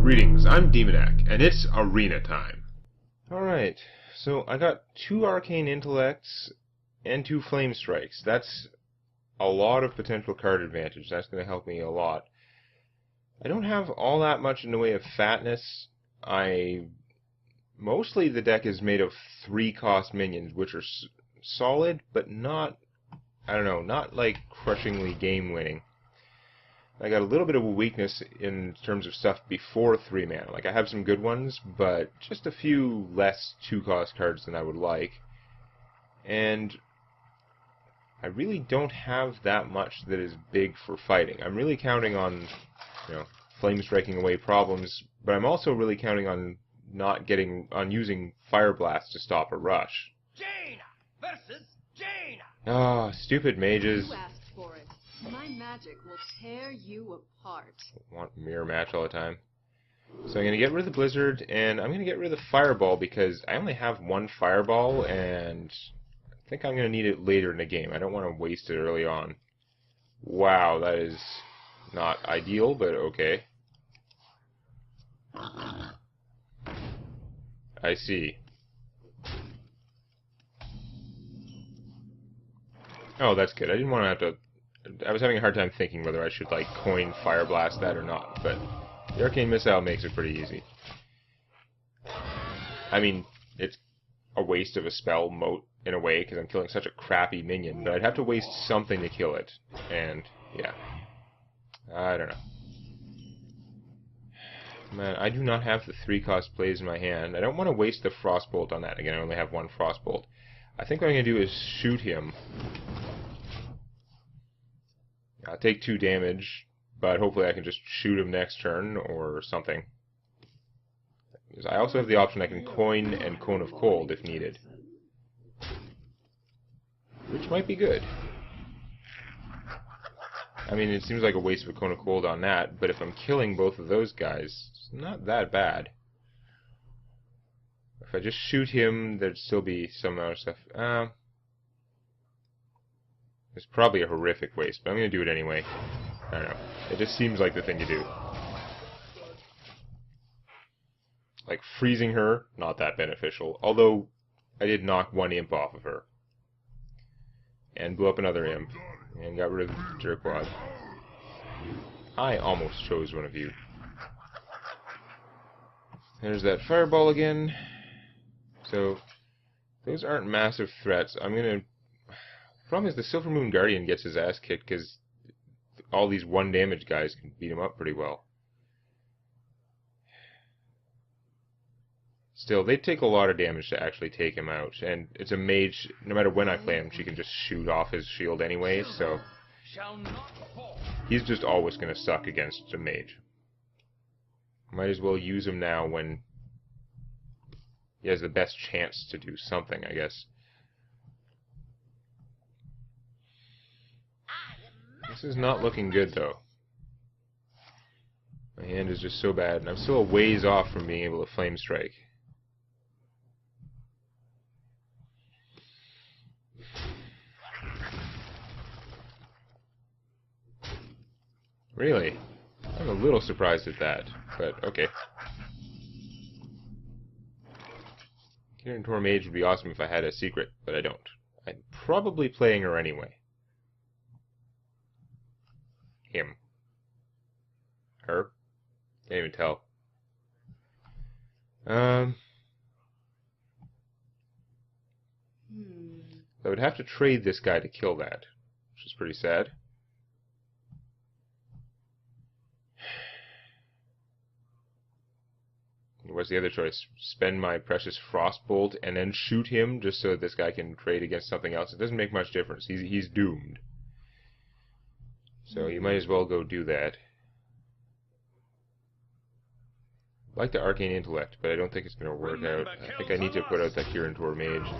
Greetings, I'm Demonac, and it's arena time. Alright, so I got 2 arcane intellects and 2 flame strikes. That's a lot of potential card advantage. That's going to help me a lot. I don't have all that much in the way of fatness. Mostly the deck is made of 3-cost minions, which are solid, but not, I don't know, not like crushingly game-winning. I got a little bit of a weakness in terms of stuff before 3 mana. Like, I have some good ones, but just a few less 2-cost cards than I would like. And I really don't have that much that is big for fighting. I'm really counting on, flame striking away problems, but I'm also really counting on using Fire Blast to stop a rush. Jaina versus Jaina. Ah, stupid mages. You asked for it. My magic will tear you apart. I want mirror match all the time. So I'm going to get rid of the Blizzard, and I'm going to get rid of the Fireball because I only have 1 Fireball, and I think I'm going to need it later in the game. I don't want to waste it early on. Wow, that is not ideal, but okay. I see. Oh, that's good. I didn't want to have to... I was having a hard time thinking whether I should, coin Fire Blast that or not, but the Arcane Missile makes it pretty easy. I mean, it's a waste of a spell moat in a way, because I'm killing such a crappy minion, but I'd have to waste something to kill it, and, yeah. I don't know. Man, I do not have the 3-cost plays in my hand. I don't want to waste the Frostbolt on that. Again, I only have 1 Frostbolt. I think what I'm going to do is shoot him. I'll take 2 damage, but hopefully I can just shoot him next turn or something. Because I also have the option I can coin and Cone of Cold if needed. Which might be good. I mean, it seems like a waste of a Cone of Cold on that, but if I'm killing both of those guys, it's not that bad. If I just shoot him, there'd still be some other stuff. It's probably a horrific waste, but I'm going to do it anyway. I don't know. It just seems like the thing to do. Like, freezing her, not that beneficial. Although, I did knock 1 imp off of her. And blew up another imp. And got rid of the Jerkwad. I almost chose one of you. There's that Fireball again. So, those aren't massive threats. I'm going to... The problem is the Silver Moon Guardian gets his ass kicked because all these 1 damage guys can beat him up pretty well. Still, they take a lot of damage to actually take him out, and it's a mage, no matter when I play him, she can just shoot off his shield anyway, so he's just always going to suck against a mage. Might as well use him now when he has the best chance to do something, I guess. This is not looking good, though. My hand is just so bad, and I'm still a ways off from being able to Flame Strike. Really? I'm a little surprised at that, but okay. Kirin Mage would be awesome if I had a secret, but I don't. I'm probably playing her anyway. Him. Her. Can't even tell. I would have to trade this guy to kill that, which is pretty sad. What's the other choice? Spend my precious Frostbolt and then shoot him just so this guy can trade against something else. It doesn't make much difference. He's doomed. So you might as well go do that. I like the Arcane Intellect, but I don't think it's going to work out. I think I need to put out that Kirin Mage.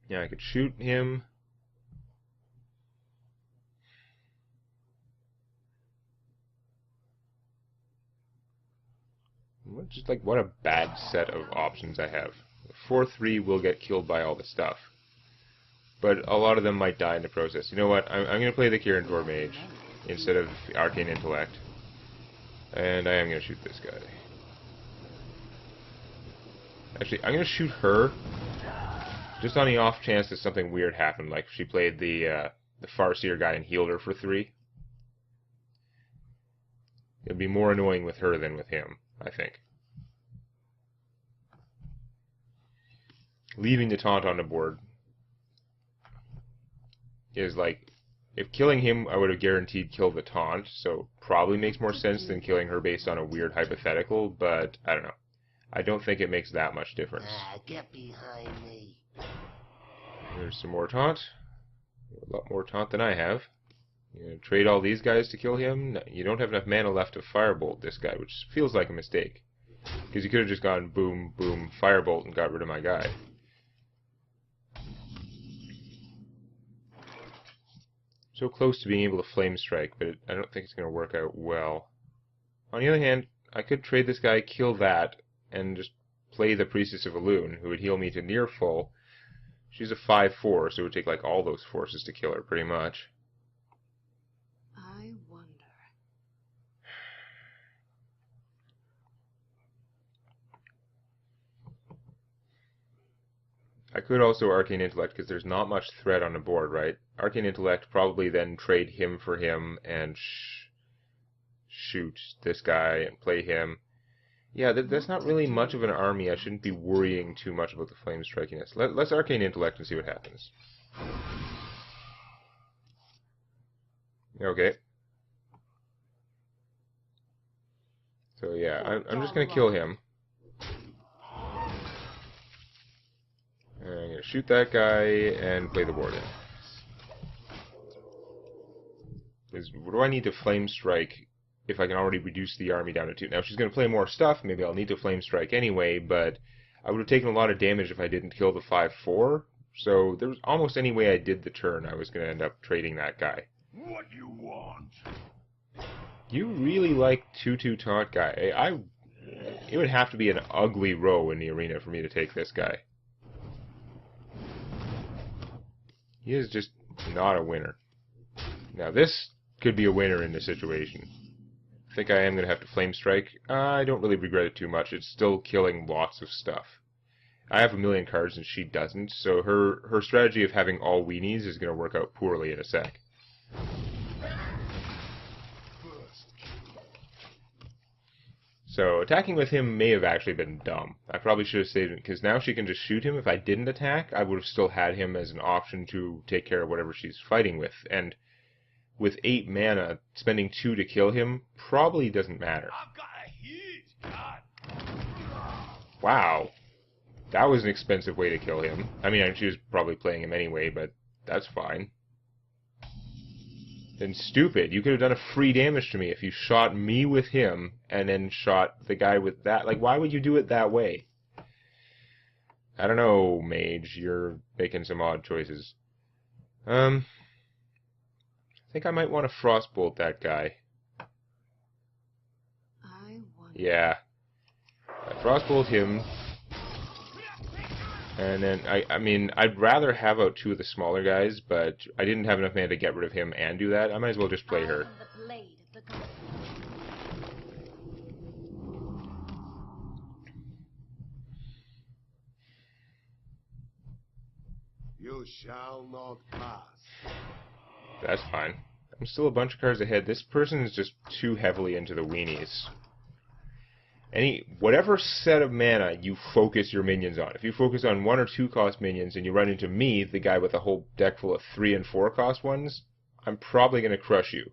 Yeah, I could shoot him. Just like, what a bad set of options I have. 4-3 will get killed by all the stuff. but a lot of them might die in the process. You know what? I'm going to play the Kirin Mage instead of Arcane Intellect. And I am going to shoot this guy. Actually, I'm going to shoot her just on the off chance that something weird happened, like if she played the Farseer guy and healed her for 3. It'd be more annoying with her than with him, I think. Leaving the taunt on the board is like, if killing him, I would have guaranteed kill the taunt, so probably makes more sense than killing her based on a weird hypothetical, but I don't know. I don't think it makes that much difference. Get behind me. There's some more taunt. A lot more taunt than I have. You know, trade all these guys to kill him. You don't have enough mana left to firebolt this guy, which feels like a mistake. Because you could have just gone boom, boom, firebolt and got rid of my guy. So close to being able to flame strike, but I don't think it's going to work out well. On the other hand, I could trade this guy, kill that, and just play the Priestess of Elune, who would heal me to near full. She's a 5/4, so it would take like all those forces to kill her, pretty much. I wonder. I could also Arcane Intellect, because there's not much threat on the board, right? Arcane Intellect, probably then trade him for him and shoot this guy and play him. Yeah, that's not really much of an army. I shouldn't be worrying too much about the flame strikiness. Let's Arcane Intellect and see what happens. Okay. So yeah, I'm just going to kill him. And I'm going to shoot that guy and play the warden. What do I need to flame strike if I can already reduce the army down to 2? Now, if she's going to play more stuff, maybe I'll need to flame strike anyway, but I would have taken a lot of damage if I didn't kill the 5/4. So there was almost any way I did the turn, I was going to end up trading that guy. What do you want? You really like 2/2 taunt guy. It would have to be an ugly row in the arena for me to take this guy. He is just not a winner. Now this could be a winner in this situation. I think I am going to have to flame strike. I don't really regret it too much. It's still killing lots of stuff. I have a million cards and she doesn't, so her strategy of having all weenies is going to work out poorly in a sec. So attacking with him may have actually been dumb. I probably should have saved him, because now she can just shoot him. If I didn't attack, I would have still had him as an option to take care of whatever she's fighting with. And with 8 mana, spending 2 to kill him probably doesn't matter. I've got a huge gun. Wow. That was an expensive way to kill him. I mean, she was probably playing him anyway, but that's fine. Then stupid. You could have done a free damage to me if you shot me with him and then shot the guy with that. Like, why would you do it that way? I don't know, Mage. You're making some odd choices. I think I might want to frostbolt that guy. I wonder. Yeah. I frostbolt him. And then, I mean, I'd rather have out 2 of the smaller guys, but I didn't have enough mana to get rid of him and do that. I might as well just play her. The blade of the gods. You shall not pass. That's fine. I'm still a bunch of cards ahead. This person is just too heavily into the weenies. Whatever set of mana you focus your minions on. If you focus on 1 or 2 cost minions and you run into me, the guy with a whole deck full of 3 and 4 cost ones, I'm probably going to crush you.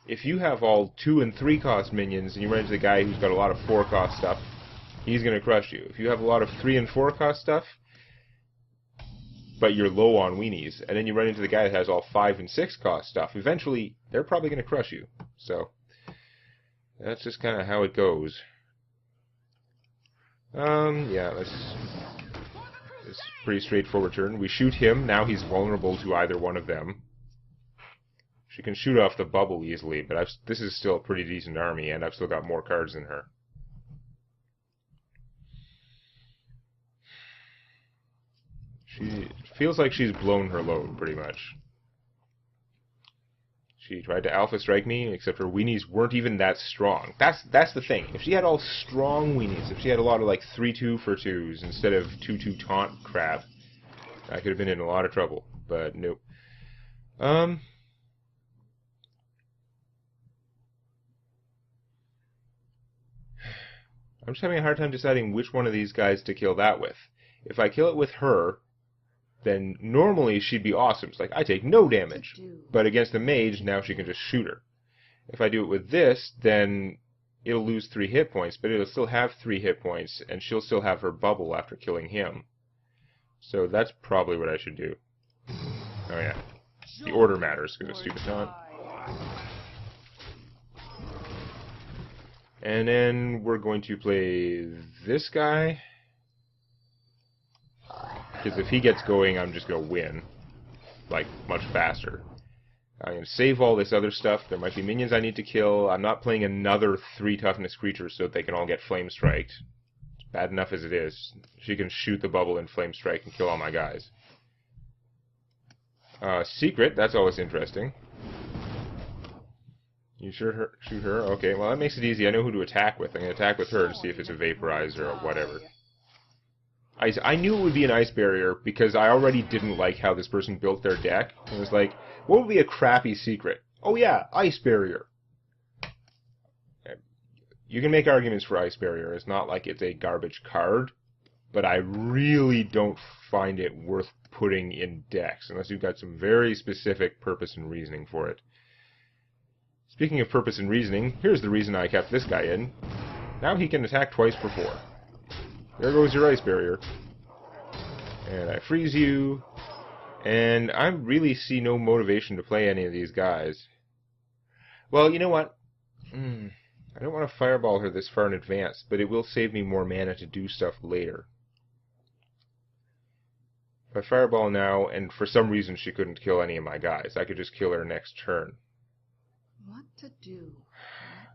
If you have all 2 and 3 cost minions and you run into the guy who's got a lot of 4 cost stuff, he's going to crush you. If you have a lot of 3 and 4 cost stuff, but you're low on weenies, and then you run into the guy that has all 5 and 6 cost stuff, eventually they're probably going to crush you. So that's just kind of how it goes. Yeah, it's a pretty straightforward turn. We shoot him, now he's vulnerable to either one of them. She can shoot off the bubble easily, but this is still a pretty decent army, and I've still got more cards than her. She feels like she's blown her load, pretty much. She tried to alpha strike me, except her weenies weren't even that strong. That's the thing. If she had all strong weenies, if she had a lot of like 3-2 for 2s instead of 2-2 taunt crap, I could have been in a lot of trouble. But nope. I'm just having a hard time deciding which one of these guys to kill that with. If I kill it with her, then normally she'd be awesome. It's like, I take no damage. But against the mage, now she can just shoot her. If I do it with this, then it'll lose 3 hit points, but it'll still have 3 hit points, and she'll still have her bubble after killing him. So that's probably what I should do. Oh yeah. The order matters, because of stupid taunt. And then we're going to play this guy. Because if he gets going, I'm just going to win. Like, much faster. I'm going to save all this other stuff. There might be minions I need to kill. I'm not playing another 3 toughness creatures so that they can all get flame striked. It's bad enough as it is. She can shoot the bubble and flame strike and kill all my guys. Secret, that's always interesting. You shoot her? Okay, well that makes it easy. I know who to attack with. I'm going to attack with her and see if it's a vaporizer or whatever. I knew it would be an ice barrier because I already didn't like how this person built their deck. It was like, what would be a crappy secret? Oh yeah, ice barrier. You can make arguments for ice barrier. It's not like it's a garbage card, but I really don't find it worth putting in decks unless you've got some very specific purpose and reasoning for it. Speaking of purpose and reasoning, here's the reason I kept this guy in. Now he can attack twice for 4. There goes your ice barrier. And I freeze you. And I really see no motivation to play any of these guys. Well, you know what? I don't want to fireball her this far in advance, but it will save me more mana to do stuff later. If I fireball now, and for some reason she couldn't kill any of my guys, I could just kill her next turn. What to do?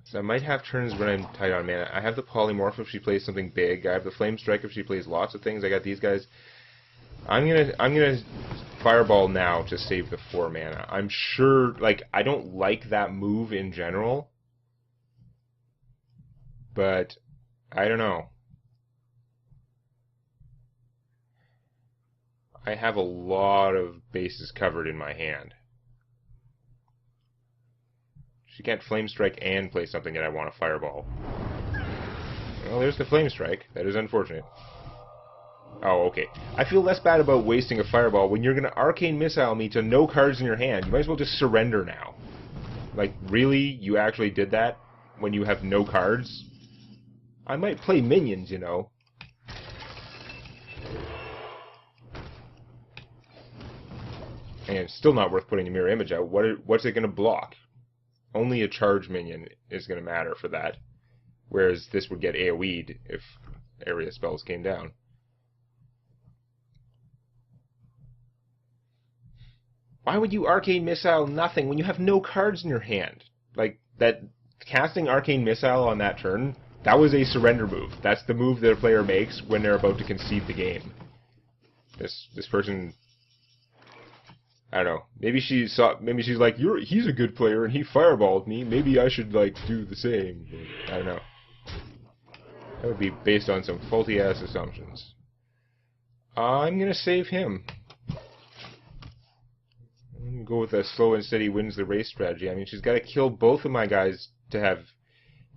So I might have turns when I'm tight on mana. I have the polymorph if she plays something big. I have the flame strike if she plays lots of things. I got these guys. I'm gonna fireball now to save the 4 mana. I'm sure, like, I don't like that move in general, but I don't know. I have a lot of bases covered in my hand. She can't flame strike and play something that I want to fireball. Well, there's the flame strike. That is unfortunate. Oh, okay. I feel less bad about wasting a fireball when you're going to arcane missile me to no cards in your hand. You might as well just surrender now. Like, really? You actually did that when you have no cards? I might play minions, you know. And it's still not worth putting a mirror image out. What's it going to block? Only a charge minion is going to matter for that. Whereas this would get AoE'd if area spells came down. Why would you Arcane Missile nothing when you have no cards in your hand? Like, that casting Arcane Missile on that turn, that was a surrender move. That's the move that a player makes when they're about to concede the game. This person... I don't know. Maybe she's like, he's a good player and he fireballed me. Maybe I should, like, do the same. I don't know. That would be based on some faulty-ass assumptions. I'm gonna save him. I'm gonna go with a slow and steady wins the race strategy. I mean, she's got to kill both of my guys to have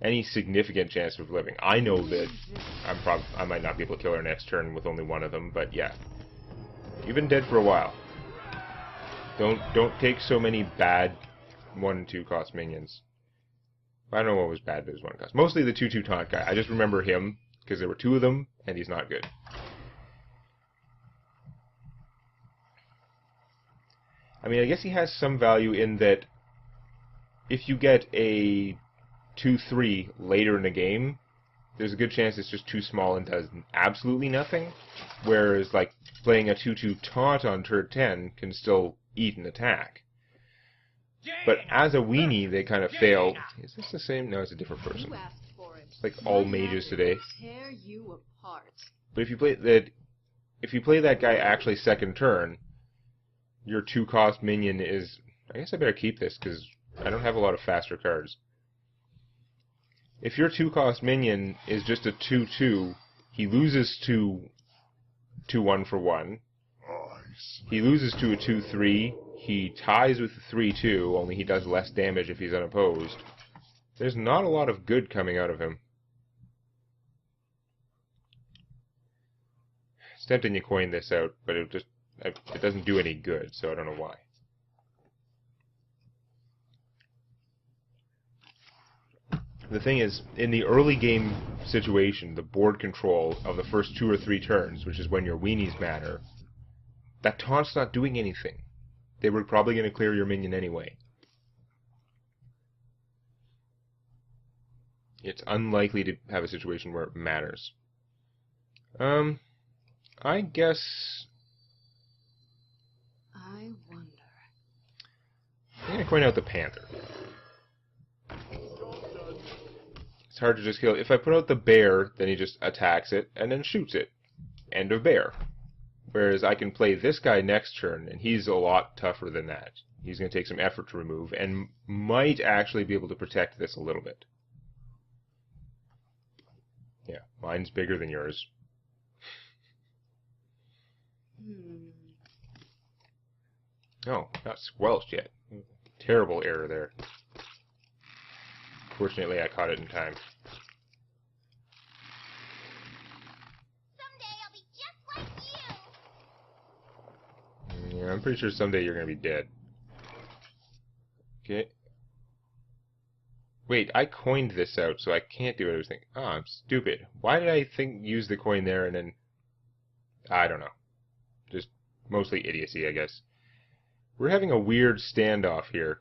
any significant chance of living. I know that I might not be able to kill her next turn with only one of them, but yeah. You've been dead for a while. Don't take so many bad 1 and 2 cost minions. I don't know what was bad, but it was 1 cost. Mostly the 2/2 taunt guy. I just remember him because there were 2 of them, and he's not good. I mean, I guess he has some value in that if you get a 2/3 later in the game, there's a good chance it's just too small and does absolutely nothing. Whereas, like, playing a 2/2 taunt on turn 10 can still eat an attack. But as a weenie, they kind of fail. Is this the same? No, it's a different person. It's like all mages today. Tear you apart. But if you play that, if you play that guy actually second turn, your 2-cost minion is... I guess I better keep this, because I don't have a lot of faster cards. If your 2-cost minion is just a 2/2, he loses to 1 for 1. He loses to a 2/3. He ties with a 3/2, only he does less damage if he's unopposed. There's not a lot of good coming out of him. It's tempting to coin this out, but it doesn't do any good, so I don't know why. The thing is, in the early game situation, the board control of the first 2 or 3 turns, which is when your weenies matter, that taunt's not doing anything. They were probably going to clear your minion anyway. It's unlikely to have a situation where it matters. I guess... I wonder. I'm going to coin out the Panther. It's hard to just kill. If I put out the Bear, then he just attacks it and then shoots it. End of Bear. Whereas I can play this guy next turn, and he's a lot tougher than that. He's going to take some effort to remove, and might actually be able to protect this a little bit. Yeah, mine's bigger than yours. Oh, not squelched yet. Terrible error there. Fortunately, I caught it in time. Someday I'll be just like you. Yeah, I'm pretty sure someday you're going to be dead. Okay. Wait, I coined this out, so I can't do what I was thinking. Oh, I'm stupid. Why did I use the coin there and then... I don't know. Just mostly idiocy, I guess. We're having a weird standoff here.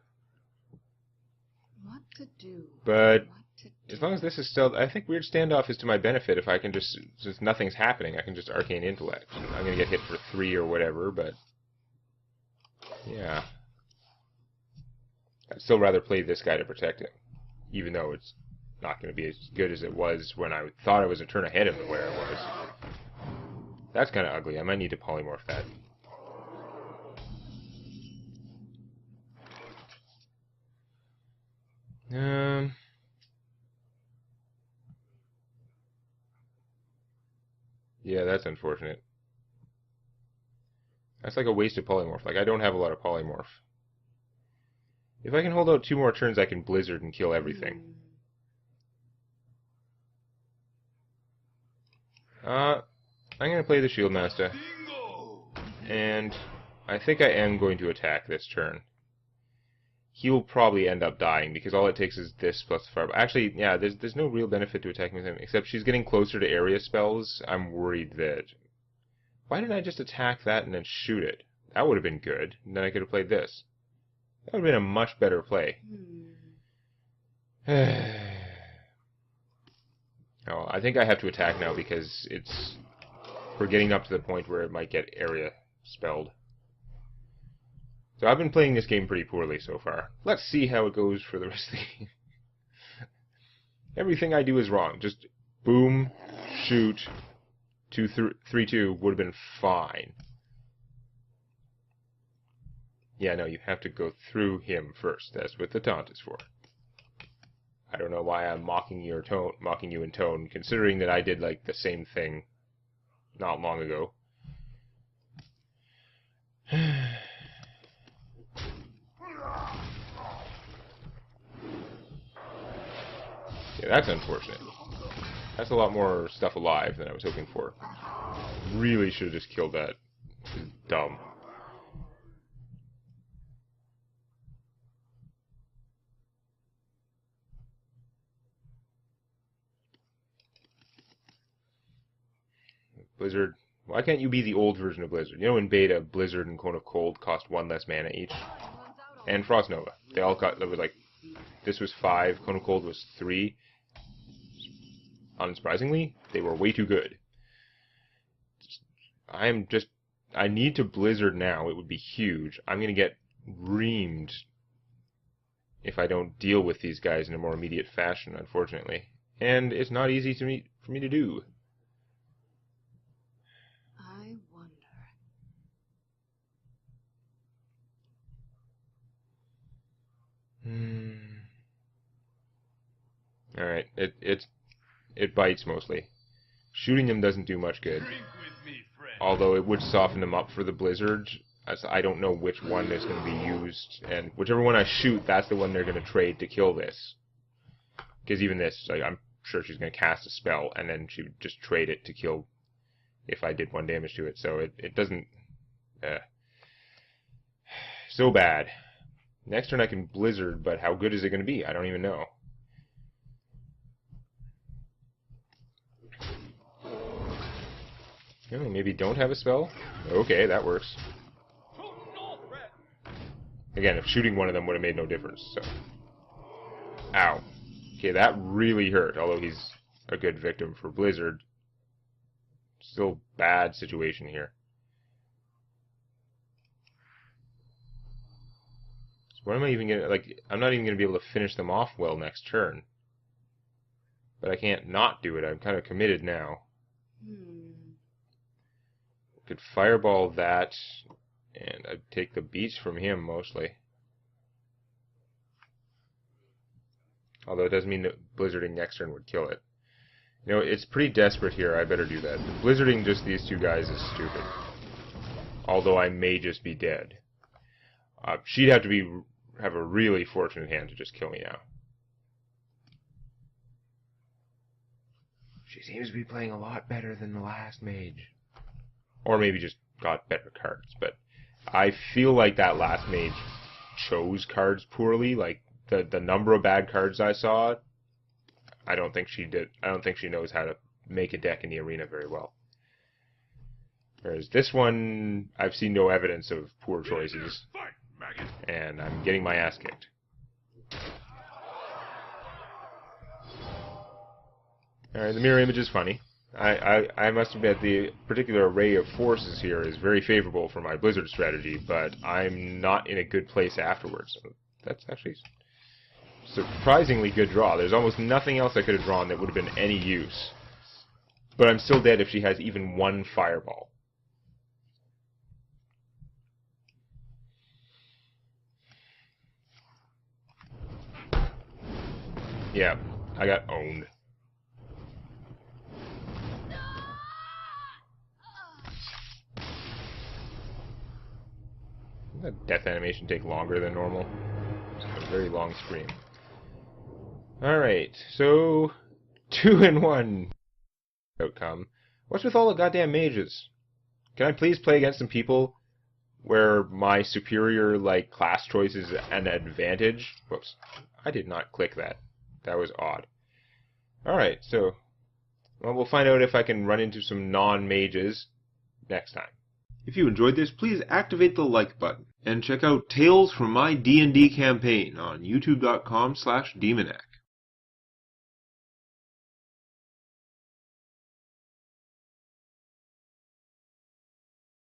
What to do? But What to do? as long as this is still... I think weird standoff is to my benefit if I can just... Since nothing's happening, I can just Arcane Intellect. I'm going to get hit for 3 or whatever, but... Yeah. I'd still rather play this guy to protect him. Even though it's not going to be as good as it was when I thought I was a turn ahead of where I was. That's kind of ugly. I might need to polymorph that. Yeah, that's unfortunate. That's like a wasted polymorph. Like, I don't have a lot of polymorph. If I can hold out 2 more turns, I can Blizzard and kill everything. I'm going to play the Shield Master. And I think I am going to attack this turn. He'll probably end up dying, because all it takes is this plus the fireball. Actually, yeah, there's no real benefit to attacking with him, except she's getting closer to area spells. I'm worried that... Why didn't I just attack that and then shoot it? That would have been good. And then I could have played this. That would have been a much better play. Oh, I think I have to attack now because we're getting up to the point where it might get area spelled. So I've been playing this game pretty poorly so far. Let's see how it goes for the rest of the game. Everything I do is wrong. Just boom, shoot, 3/2 would have been fine. Yeah, no, you have to go through him first. That's what the taunt is for. I don't know why I'm mocking you in tone, considering that I did like the same thing not long ago. Yeah, that's unfortunate. That's a lot more stuff alive than I was hoping for. Really should have just killed that. This is dumb. Blizzard. Why can't you be the old version of Blizzard? You know, in beta, Blizzard and Cone of Cold cost 1 less mana each. And Frost Nova. They all got, that was like, this was 5, Cone of Cold was 3. Unsurprisingly, they were way too good. I need to Blizzard now. It would be huge. I'm going to get reamed if I don't deal with these guys in a more immediate fashion, unfortunately. And it's not easy for me to do. I Alright, it bites mostly. Shooting them doesn't do much good. Drink with me, friend. Although it would soften them up for the blizzard, as I don't know which one is going to be used, and whichever one I shoot, that's the one they're going to trade to kill this. Because even this, like, I'm sure she's going to cast a spell, and then she would just trade it to kill if I did 1 damage to it. So it doesn't... so bad. Next turn I can blizzard, but how good is it going to be? I don't even know. Maybe don't have a spell? Okay, that works. Again, if shooting one of them would have made no difference, so... Ow. Okay, that really hurt, although he's a good victim for Blizzard. Still bad situation here. So what am I even gonna... Like, I'm not even gonna be able to finish them off well next turn. But I can't not do it. I'm kind of committed now. Could fireball that, and I'd take the beats from him mostly. Although it doesn't mean that blizzarding next turn would kill it. You know, it's pretty desperate here. I better do that. Blizzarding just these two guys is stupid. Although I may just be dead. She'd have to have a really fortunate hand to just kill me now. She seems to be playing a lot better than the last mage. Or maybe just got better cards, but I feel like that last mage chose cards poorly. Like, the number of bad cards I saw, I don't think she did. I don't think she knows how to make a deck in the arena very well. Whereas this one, I've seen no evidence of poor choices, and I'm getting my ass kicked. Alright, the mirror image is funny. I must admit the particular array of forces here is very favorable for my Blizzard strategy, but I'm not in a good place afterwards. So that's actually a surprisingly good draw. There's almost nothing else I could have drawn that would have been any use. But I'm still dead if she has even one fireball. Yeah, I got owned. That death animation take longer than normal. It's a very long scream. Alright, so 2-1 outcome. What's with all the goddamn mages? Can I please play against some people where my superior, like, class choice is an advantage? Whoops. I did not click that. That was odd. Alright, so... Well, we'll find out if I can run into some non-mages next time. If you enjoyed this, please activate the like button and check out Tales from My D&D Campaign on youtube.com/Demonac.